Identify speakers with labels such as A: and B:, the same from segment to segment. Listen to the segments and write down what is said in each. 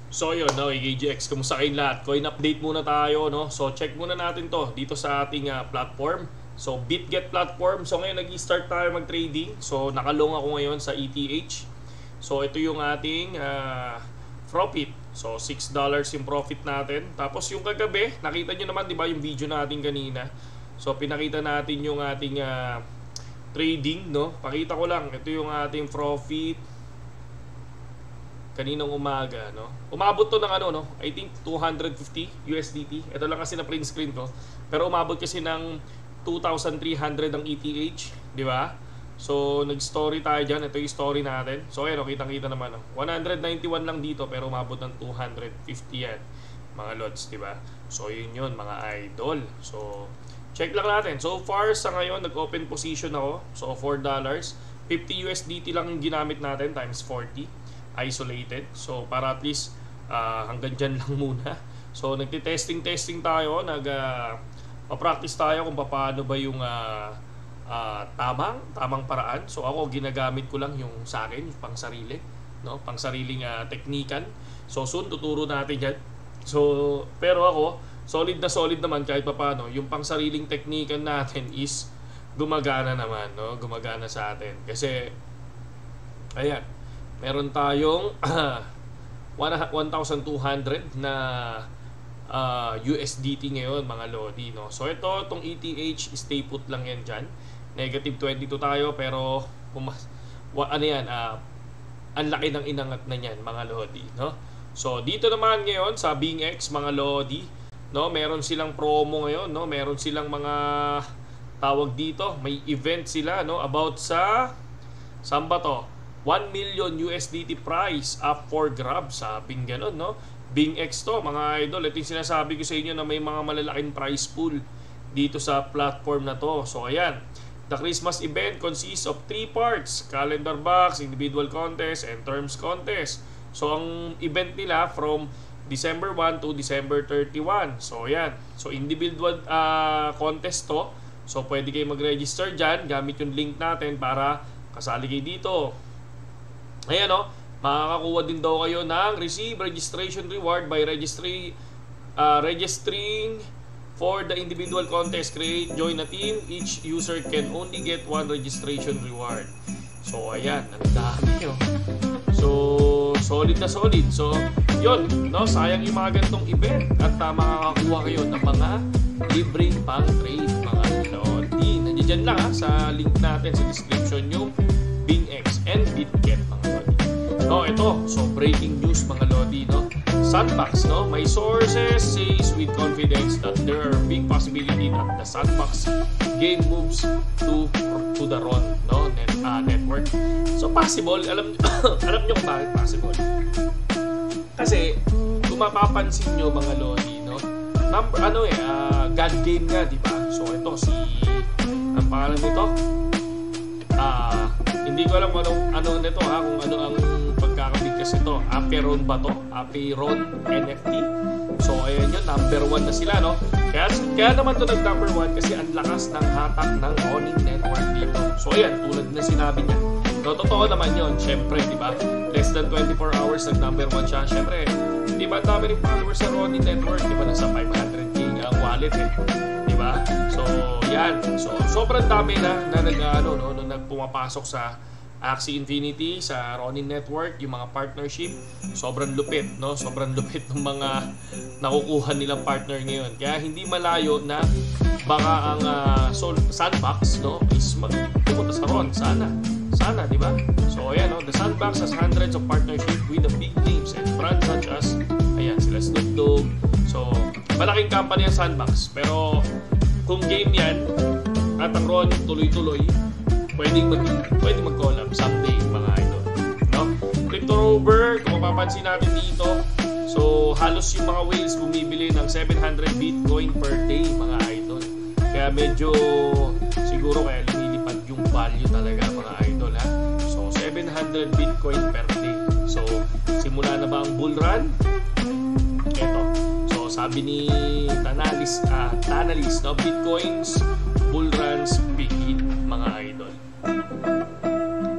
A: So yun, no, KGX, kumusta kayong lahat? Coin update muna tayo, no? So check muna natin to dito sa ating platform. So BitGet platform. So ngayon nag-start tayo mag-trading. So nakalong ako ngayon sa ETH. So ito yung ating profit. So $6 yung profit natin. Tapos yung kagabi, nakita nyo naman 'di ba yung video natin kanina. So pinakita natin yung ating trading, no? Pakita ko lang, ito yung ating profit kaninang umaga, no? Umabot to ng no? I think 250 USDT. Ito lang kasi na print screen ko. Pero umabot kasi ng 2,300 ang ETH, di ba? So nag-story tayo diyan. Ito yung story natin. So ayun, kitang-kita naman, no? 191 lang dito pero umabot ng 250 yan, mga lods, di ba? So yun mga idol. So check lang natin. So far sa ngayon, nag-open position ako. So $4. 50 USDT lang yung ginamit natin times 40. Isolated. So para at least hanggang dyan lang muna. So nagti-testing tayo, practice tayo kung paano ba yung tamang paraan. So ako ginagamit ko lang yung sa akin, yung pang sarili, no? Pang sariling teknikan. So soon tuturo natin yan. So pero ako solid naman kahit papaano. Yung pang sariling teknikan natin is gumagana naman, no? Gumagana sa atin. Kasi ayan, meron tayong 1,200 na USDT ngayon, mga lodi, no? So itong ETH, stay put lang yan dyan. Negative 22 tayo, pero ang laki ng inangat na yan, mga lodi, no? So dito naman ngayon sa BingX, mga lodi, no, meron silang promo ngayon, no? Meron silang mga tawag dito, may event sila, no, about sa saan ba to? 1 million USDT prize up for grabs, sabing ganun, no? BingX to, mga idol. Ito yung sinasabi ko sa inyo na may mga malalaking prize pool dito sa platform na to. So ayan, the Christmas event consists of 3 parts: calendar box, individual contest, and terms contest. So ang event nila from December 1 to December 31. So ayan, so individual contest to. So pwede kayo mag-register dyan gamit yung link natin para kasali kayo dito. Ayan, no? Makakakuha din daw kayo ng receive registration reward by registering for the individual contest. Create, join a team. Each user can only get 1 registration reward. So ayan, ang dami nyo. So solid na solid. So yun, no? Sayang yung mga ganitong event at makakakuha kayo ng mga libreng pang trade, mga lodi. Nandiyan lang sa link natin sa description yung BingX and BitGet, mga lodi. No, ito, so breaking news, mga lodi, no? Sandbox, no? My sources says with confidence that there are big possibility that the Sandbox game moves to the RON, no? Network. So possible, alam nyo kung bakit possible? Kasi kung mapapansin nyo, mga lodi, no? God game nga, di ba? So ito ang pangalan nito, hindi ko alam ano nito, kung ano ang pagkakabigkas nito. Aperon ba to? Aperon NFT. So ayan yun, number 1 na sila, no? Kaya naman to nag-number 1 kasi ang lakas ng hatak ng Ronin Network dito. So ayan, tulad na sinabi niya. No, totoo naman yun, syempre, di ba? Less than 24 hours nag-number 1 siya. Syempre, di ba dami rin followers sa Ronin Network? Di ba nasa 500k ang wallet, eh? Di ba? So yan. So sobrang dami na nagpumapasok sa Axie Infinity, sa Ronin Network, yung mga partnership. Sobrang lupit, no? Sobrang lupit ng mga nakukuha nilang partner ngayon. Kaya hindi malayo na baka ang Sandbox, no, is magpupunta sa RON. Sana, di ba? So ayan, no, the Sandbox has hundreds of partnership with the big names and brands such as, ayan, sila Snoop Dogg. So malaking company ang Sandbox. Pero kung game yan at ang RON tuloy-tuloy, pwedeng mag-collab someday, mga idol, no? CryptoRover, kung mapapansin natin dito, so halos yung mga whales bumibili ng 700 Bitcoin per day, mga idol. Kaya medyo siguro kaya lumilipad yung value talaga, mga idol, ha? So 700 Bitcoin per day. So simula na ba ang bull run? Eto. So sabi ni Tanalis, no? Bitcoins bull runs begin, mga idol.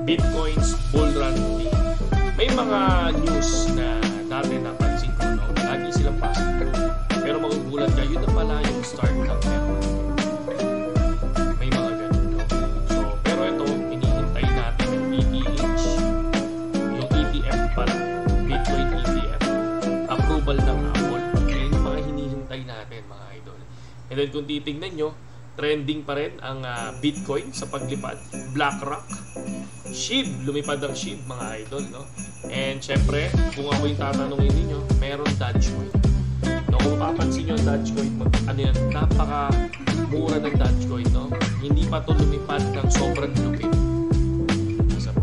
A: Bitcoins bull run day. May mga news na natin napansin And then kung titingnan nyo, trending pa rin ang Bitcoin sa paglipad. BlackRock, SHIB, lumipad ang SHIB mga idol, no? And syempre, kung ako yung tatanungin ninyo, meron Dogecoin. No, kung papansin nyo ang Dogecoin, napaka-mura ng Dogecoin, no? Hindi pa ito lumipad ng sobrang lupit. Isa pa.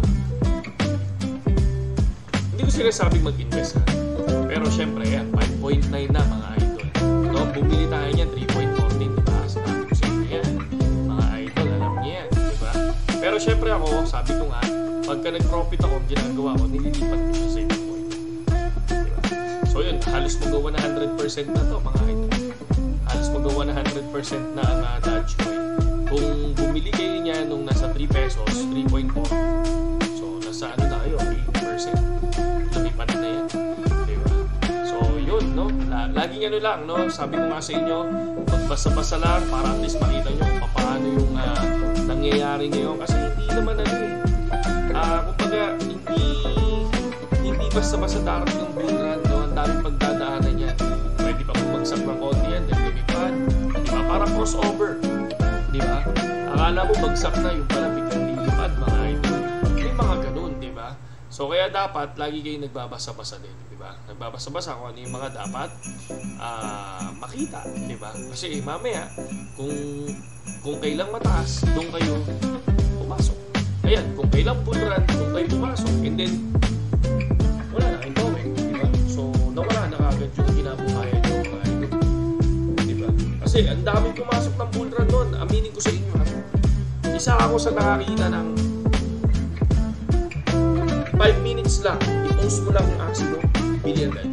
A: Hindi ko sinasabing mag-invest, ha? Pero syempre, yan, 5.9 na mga idol. No, bumili tayo niyan, 3.14, diba? Sinabi ko sa inyo yan. Mga idol, alam niya yan, diba? Pero syempre ako, sabi ko nga, pagka nag-profit ako, ginagawa ko, nililipat ko siya sa Bitcoin. Diba? So yun, halos magawa na 100% na to mga idol. Halos magawa na 100% na ang Dogecoin. Kung bumili kayo niya nung nasa 3 pesos, 3.4, so nasa ano na kayo, 80%. Lumipad na yan. Diba? So yun, no? Laging ano lang, no? Sabi ko nga sa inyo, magbasa-basa lang para at least makita nyo kung paano yung nangyayari ngayon. Kasi hindi naman ano eh. Kumbaga, hindi basta-basta darating yung bull run, no? Ang daming pagdadaanan yan. Pwede pa bumagsak ng konti yan, naglilipad. Diba? Parang crossover. Diba? Akala mo bagsak na, yung pala biglang lilipad, mga idol. May mga ganun, diba? So, kaya dapat, lagi kayo nagbabasa-basa din, diba? Nagbabasa-basa kung ano yung mga dapat makita, diba? Kasi mamaya, kung kailang mataas, doon kayo pumasok. Ayan, kung kailang bull run, doon kayo pumasok. And then, wala na kayong gawin, diba? So, nawala na kagad yung kinabukayan nyo, mga idol. Diba? Kasi, ang daming pumasok ng bull run nun. Aminin ko sa inyo, ha? Isa ako sa nakakita ng 5 minutes lang, i-post mo lang yung action mo, bili agad.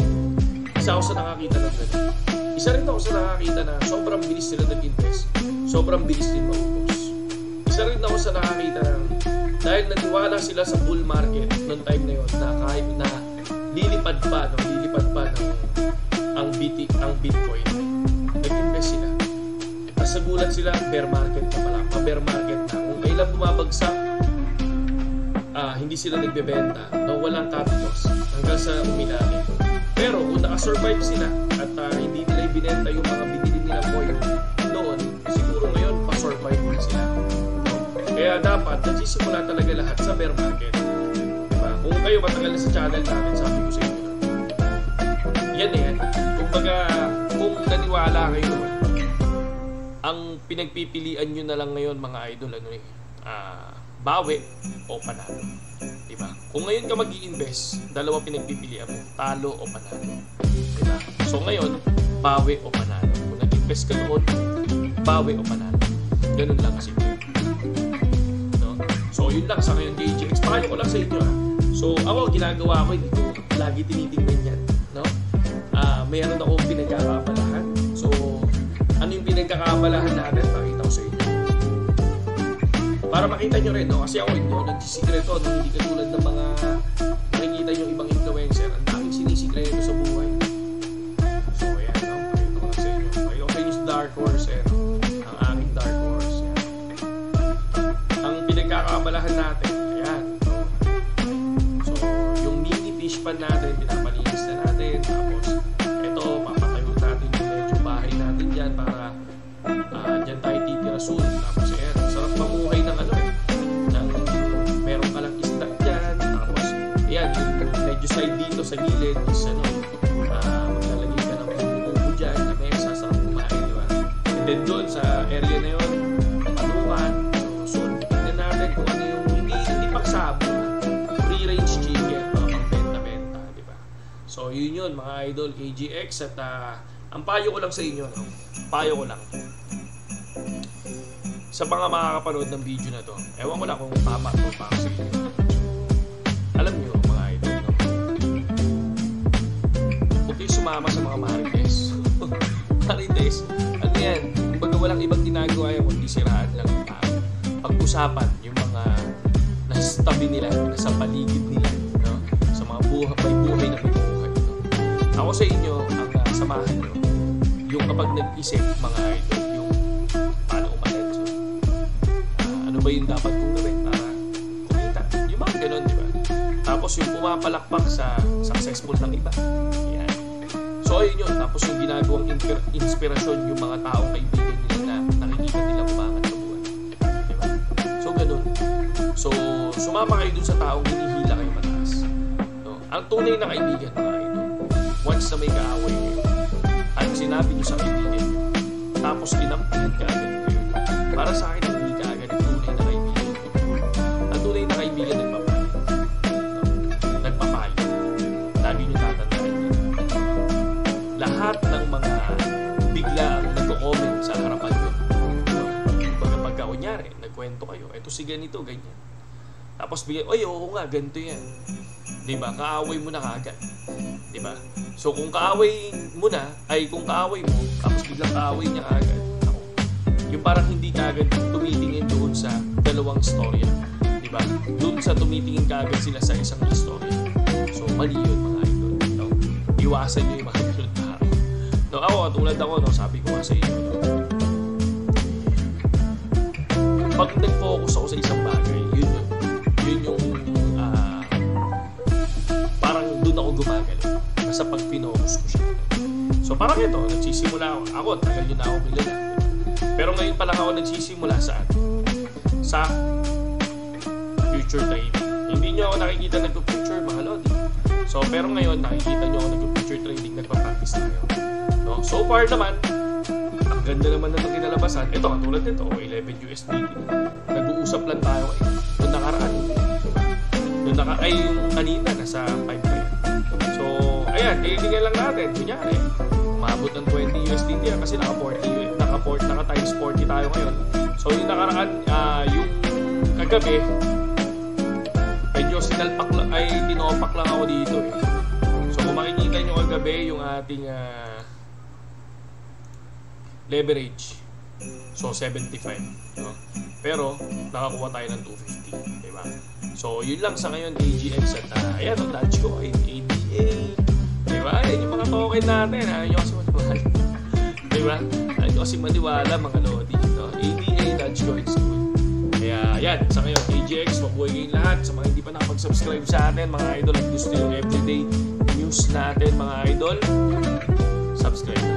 A: Isa ako sa nakakita ng ganun. Isa rin ako sa nakakita na sobrang bilis sila nag-invest, sobrang bilis din mag-post. Isa rin ako sa nakakita ng dahil naniwala sila sa bull market noong time na yun, na kahit na lilipad pa ang Bitcoin, nag-invest sila. At sa gulat sila, bear market na pala, pa-bear market na. Kung kailan bumabagsak, hindi sila nagbebenta, no, walang cut loss hanggang sa umilalim. Pero kung nakasurvive sila at hindi nila ibinenta yung mga binili nila coin noon, siguro ngayon pa-survive na sila. No? Kaya dapat nagsisimula talaga lahat sa bear market. Diba? Kung kayo matagal na sa channel natin, sabi ko sa inyo, yan eh. Kumbaga, kung naniwala kayo naman, ang pinagpipilian nyo na lang ngayon mga idol, ano eh, bawi o panalo. Diba? Kung ngayon ka mag-i-invest, dalawa pinagpipilian mo, talo o panalo. Diba? So ngayon, bawi o panalo. Kung nag-invest ka noon, bawi o panalo. Ganun lang kasi. No? So yun lang sa ngayon, KGX. Paano ko lang sa inyo, ha? So ako, ginagawa ko, hindi ko lagi tinitingnan yan. No? Mayroon akong pinagkakabalahan. So, ano yung pinagkakabalahan natin? Pakita ko sa inyo. Para makita nyo rin, no? Kasi ako ito, nagsisikreto, hindi katulad ng mga nakikita nyo ibang influencer, ang daming sinisikreto sa buhay. So, ayan, no? Pakita ko lang sa inyo. Pakita ko sa inyo sa Dark Horse, ang aming Dark Horse. Ayan. Ang pinagkakabalahan natin, ayan. So, yung mini fish pan natin, pinapalinis na natin. Tapos, ito, papatayo natin yung medyo bahay natin dyan para dyan tayo titira soon. Tapos, ayan, sarap mamuhay ng ano eh. Meron ka lang isda dyan. Tapos, ayan, yung medyo side dito sa gilid is ano, maglalagay ka ng buko dyan na mesa, sarap kumain, diba? And then doon sa area na yun, panukan. So, tignan natin kung ano yung hindi pagsabo. Free-range chicken, mga pang-benta-benta, diba? So, yun mga idol, KGX. At ang payo ko lang sa inyo, no? Payo ko lang. Sa mga makakapanood ng video na to, ewan ko lang kung tama o pa kasi alam nyo mga idol, no? Huwag kayo sumama sa mga marites. Marites, ano yan? Kumbaga walang ibang ginagawa yan kundi siraan lang ang tao. Pag-usapan yung mga nasa tabi nila, nasa paligid nila, no? Sa mga may buhay na may buhay, no? Ako sa inyo, ang samahan nyo, yung kapag nag-isip mga idol, yung paano umalit, ano ba yung dapat kong gawin para kumita? Yung mga ganun, di ba? Tapos yung pumapalakpak sa successful ng iba. Yan. So ayun yun. Tapos yung ginagawang inspirasyon yung mga taong kaibigan kaibigan nilang umangat sa buhay. Diba? So, ganun. So, sumama kayo dun sa taong hinihila kayo mataas. No? Ang tunay na kaibigan, mga idol, once na may kaaway kayo, at sinabi nyo sa kaibigan nyo, tapos kinampihan ka agad kayo. Para sa akin, hindi ka agad ang tunay na kaibigan. Ang tunay na kaibigan, nagpapalit. No? Nagpapalit. Lagi nyo tatandaan yun. Lahat ng mga biglang nagko-comment sa harapan nyo. No? Pagka kunyari, nagkwento kayo, eto si ganito, ganyan. Tapos bigay, oy, oo nga, ganito yan. Diba? Kaaway mo na kagad. Diba? So, kung kaaway mo na, kung kaaway mo, tapos biglang kaaway niya kagad, yung parang hindi kagad tumitingin doon sa dalawang istorya. Diba? Doon sa tumitingin kagad sila sa isang istorya. So, mali yun, mga idol. No? Iwasan nyo yung mga ganun tao. No, ako, tulad ako, no, sabi ko nga sa inyo, pag nag-focus ako sa isang bagay, yun yung parang doon ako gumagaling sa pag pinocus ko siya. So parang ito, nagsisimula ako, tagal yun na ako milala. Pero ngayon pa lang ako nagsisimula sa future trading. Hindi nyo ako nakikita nag-future, mga lodi. So pero ngayon, nakikita nyo ako nag-future trading, nagpa-practice na ngayon. No? So far naman, ang ganda naman na itong kinalabasan. Ito, katulad nito, 11 USDT. Nag-uusap lang tayo nung nakaraan. Yung kanina, nasa 5 pa yun. So, ayan, titignan lang natin. Kunyari, umabot ng 20 USDT yan kasi naka times 40 tayo ngayon. So, yung nakaraan, yung kagabi, medyo tinopak lang ako dito eh. So, kung makikita nyo kagabi, yung ating leverage, so 75, no? Pero nakakuha tayo ng 250, diba? So yun lang sa ngayon, AGX at ayan, ang Dogecoin, ADA, diba? Ayan yung mga token natin, ayaw nyo kasi maniwala, diba? Ayaw nyo kasi maniwala, mga lodi, no? ADA, Dogecoin, kaya ayan, sa ngayon, AGX, mabuhay kayong lahat. Sa mga hindi pa nakapag-subscribe sa atin, mga idol, at gusto yung everyday news natin, mga idol, subscribe na.